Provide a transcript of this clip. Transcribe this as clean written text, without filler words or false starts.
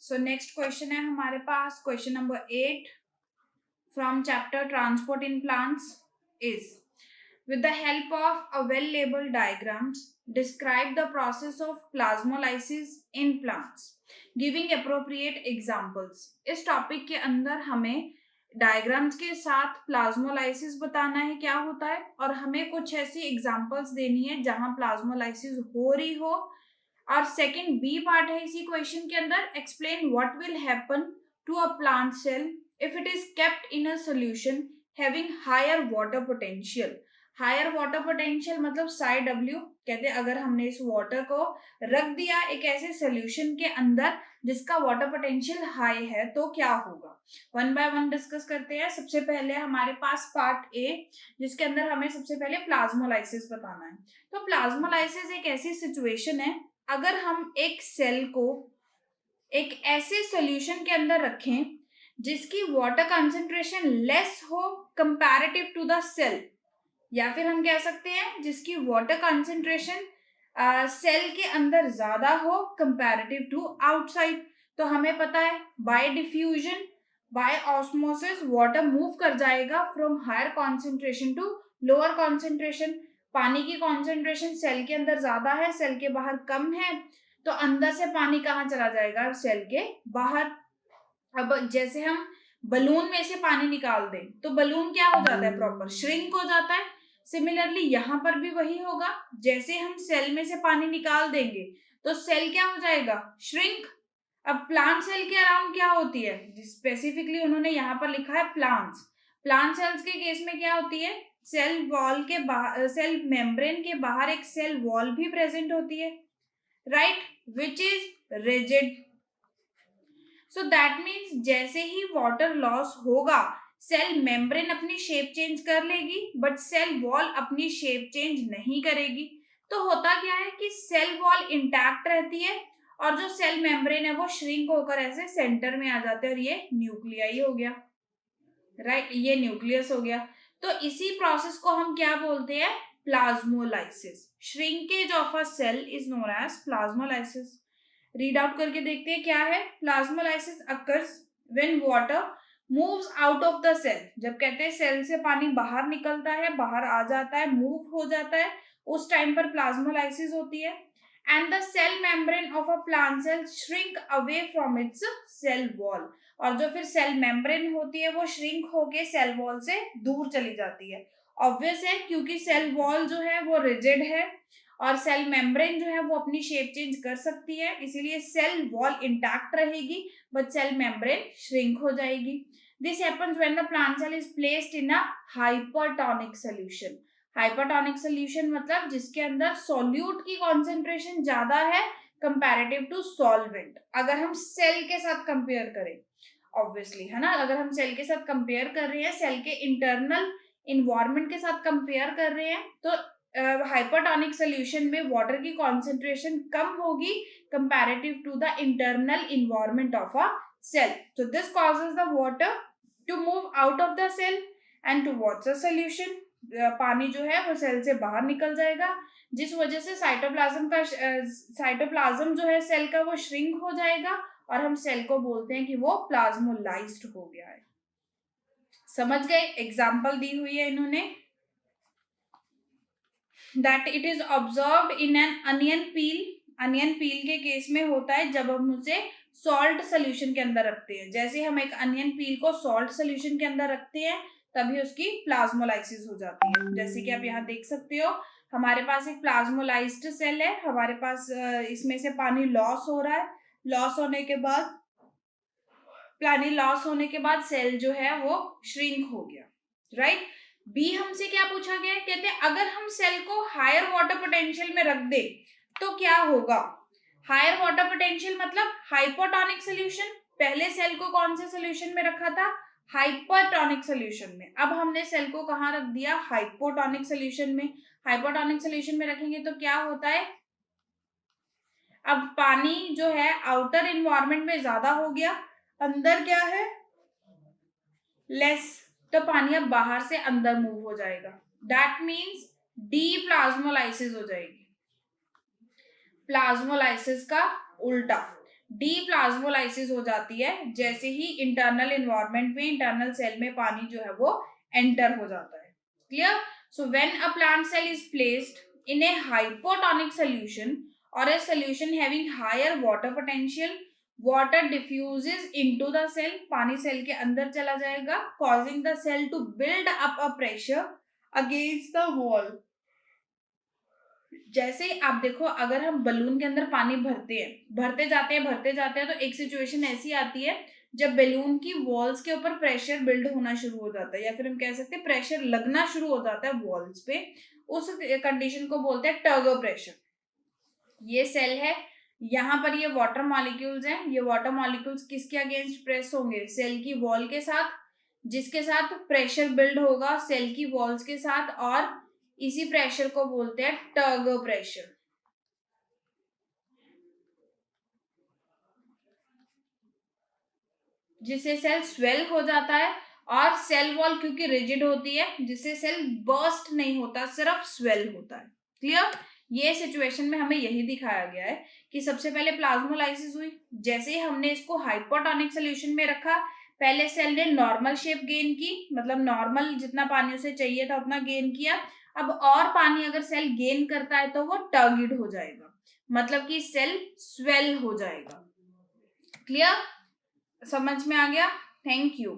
So next question है हमारे पास question number 8 from chapter transport in plants is with the help of a well labeled diagrams describe the process of plasmolysis in plants giving appropriate examples। इस topic के अंदर हमें diagrams के साथ plasmolysis बताना है क्या होता है और हमें कुछ ऐसी एग्जांपल्स देनी है जहां प्लाज्मोलाइसिस हो रही हो। और सेकंड बी पार्ट है इसी क्वेश्चन के अंदर, explain what will happen to a plant cell if it is kept in a solution having higher water potential. Higher water potential मतलब साई डब्ल्यू कहते हैं अगर हमने इस वाटर को रख दिया एक ऐसे सोल्यूशन के अंदर जिसका वाटर पोटेंशियल हाई है तो क्या होगा। वन बाय वन डिस्कस करते हैं। सबसे पहले हमारे पास पार्ट ए जिसके अंदर हमें सबसे पहले प्लाज्मोलाइसिस बताना है। तो प्लाज्मोलाइसिस एक ऐसी सिचुएशन है अगर हम एक सेल को एक ऐसे सोल्यूशन के अंदर रखें जिसकी वाटर कंसेंट्रेशन लेस हो कंपैरेटिव टू द सेल, या फिर हम कह सकते हैं जिसकी वाटर कंसेंट्रेशन सेल के अंदर ज्यादा हो कंपैरेटिव टू आउटसाइड। तो हमें पता है by diffusion by osmosis water move कर जाएगा from higher concentration to lower concentration. पानी की कॉन्सेंट्रेशन सेल के अंदर ज्यादा है, सेल के बाहर कम है, तो अंदर से पानी कहाँ चला जाएगा, सेल के बाहर। अब जैसे हम बलून में से पानी निकाल दें तो बलून क्या हो जाता है, प्रॉपर श्रिंक हो जाता है। सिमिलरली यहाँ पर भी वही होगा, जैसे हम सेल में से पानी निकाल देंगे तो सेल क्या हो जाएगा, श्रिंक। अब प्लांट सेल के अराउंड क्या होती है, स्पेसिफिकली उन्होंने यहाँ पर लिखा है प्लांट्स। प्लांट सेल्स के केस में क्या होती है, सेल वॉल के बाहर, सेल मेम्ब्रेन के बाहर एक सेल वॉल भी प्रेजेंट होती है, right, which is rigid. So that means जैसे ही वाटर लॉस होगा सेल मेम्ब्रेन अपनी शेप चेंज कर लेगी बट सेल वॉल अपनी शेप चेंज नहीं करेगी। तो होता क्या है कि सेल वॉल इंटैक्ट रहती है और जो सेल मेम्ब्रेन है वो श्रिंक होकर ऐसे सेंटर में आ जाते हैं और ये न्यूक्लियाई हो गया, राइट, ये न्यूक्लियस हो गया। तो इसी प्रोसेस को हम क्या बोलते हैं, plasmolysis. Shrinkage of a cell is known as plasmolysis. Read out करके देखते हैं क्या है। Plasmolysis occurs when water moves out of the cell. जब कहते हैं सेल से पानी बाहर निकलता है, बाहर आ जाता है, मूव हो जाता है, उस टाइम पर प्लाज्मोलाइसिस होती है। And the cell membrane of a plant cell shrink away from its cell wall. और जो फिर सेल मेम्ब्रेन होती है वो श्रिंक होके सेल वॉल से दूर चली जाती है। ऑब्वियस है क्योंकि सेल वॉल जो है वो रिजिड है और सेल मेम्ब्रेन जो है वो अपनी शेप चेंज कर सकती है, इसीलिए सेल वॉल इंटैक्ट रहेगी बट सेल मेम्ब्रेन श्रिंक हो जाएगी। This happens when the plant cell is placed in a hypertonic solution. Hypertonic solution मतलब जिसके अंदर सॉल्यूट की कॉन्सेंट्रेशन ज्यादा है कंपैरेटिव टू सॉल्वेंट। अगर हम सेल के साथ कंपेयर करें, ऑब्वियसली है ना, अगर हम सेल के साथ कंपेयर कर रहे हैं, सेल के इंटरनल इन्वायरमेंट के साथ कंपेयर कर रहे हैं, तो हाइपरटोनिक सोल्यूशन में वाटर की कॉन्सेंट्रेशन कम होगी comparative to the internal environment of a cell. So this causes the water to move out of the cell and towards the solution। पानी जो है वो सेल से बाहर निकल जाएगा जिस वजह से साइटोप्लाज्म जो है सेल का वो श्रिंक हो जाएगा और हम सेल को बोलते हैं कि वो प्लाज्मोलाइज्ड हो गया है। समझ गए, एग्जाम्पल दी हुई है इन्होंने। That it is observed in an onion peel. Onion पील के केस में होता है जब हम उसे सॉल्ट सोल्यूशन के अंदर रखते हैं। जैसे हम एक अनियन पील को सॉल्ट सोल्यूशन के अंदर रखते हैं तभी उसकी प्लाज्मोलाइसिस हो जाती है। जैसे कि आप यहाँ देख सकते हो हमारे पास एक प्लाज्मोलाइज्ड सेल है, हमारे पास इसमें से पानी लॉस हो रहा है, लॉस होने के बाद पानी लॉस होने के बाद सेल जो है वो श्रिंक हो गया, राइट। बी हमसे क्या पूछा गया है, कहते हैं अगर हम सेल को हायर वाटर पोटेंशियल में रख दे तो क्या होगा। हायर वाटर पोटेंशियल मतलब हाइपोटोनिक सोल्यूशन। पहले सेल को कौन से सोल्यूशन में रखा था, हाइपरटोनिक सोल्यूशन में। अब हमने सेल को कहाँ रख दिया, हाइपोटोनिक सोल्यूशन में। हाइपोटोनिक सोल्यूशन में रखेंगे तो क्या होता है, अब पानी जो है आउटर इन्वायरमेंट में ज्यादा हो गया, अंदर क्या है, लेस, तो पानी अब बाहर से अंदर मूव हो जाएगा। दैट मीन्स डी प्लाज्मोलाइसिस हो जाएगी। प्लाज्मोलाइसिस का उल्टा डीप्लाज्मोलाइसिस हो जाती है जैसे ही इंटरनल इन्वायरमेंट में, इंटरनल सेल में पानी जो है वो एंटर हो जाता है। Clear? So when a plant cell is placed in a hypotonic solution और a solution having higher water potential, water diffuses into the cell, पानी सेल के अंदर चला जाएगा, causing the cell to build up a pressure against the wall. जैसे ही आप देखो, अगर हम बलून के अंदर पानी भरते हैं, भरते जाते हैं तो एक सिचुएशन ऐसी आती है जब बलून की वॉल्स के ऊपर प्रेशर बिल्ड होना शुरू हो जाता है, या फिर हम कह सकते हैं प्रेशर लगना शुरू हो जाता है वॉल्स पे। उस कंडीशन को बोलते हैं टर्गो प्रेशर। ये सेल है, यहाँ पर ये वाटर मॉलिक्यूल्स हैं, ये वाटर मॉलिक्यूल्स किसके अगेंस्ट प्रेस होंगे? सेल की वॉल के साथ, जिसके साथ प्रेशर बिल्ड होगा सेल की वॉल्स के साथ, और इसी प्रेशर को बोलते हैं टर्गो प्रेशर। जिससे सेल स्वेल हो जाता है, और सेल वॉल क्योंकि रिजिड होती है जिससे सेल बर्स्ट नहीं होता, सिर्फ स्वेल होता है। क्लियर? ये सिचुएशन में हमें यही दिखाया गया है कि सबसे पहले प्लाज्मोलाइसिस हुई, जैसे ही हमने इसको हाइपोटोनिक सोल्यूशन में रखा, पहले सेल ने नॉर्मल शेप गेन की, मतलब नॉर्मल जितना पानी उसे चाहिए था उतना गेन किया। अब और पानी अगर सेल गेन करता है तो वो टर्गिड हो जाएगा, मतलब कि सेल स्वेल हो जाएगा। क्लियर? समझ में आ गया? Thank you.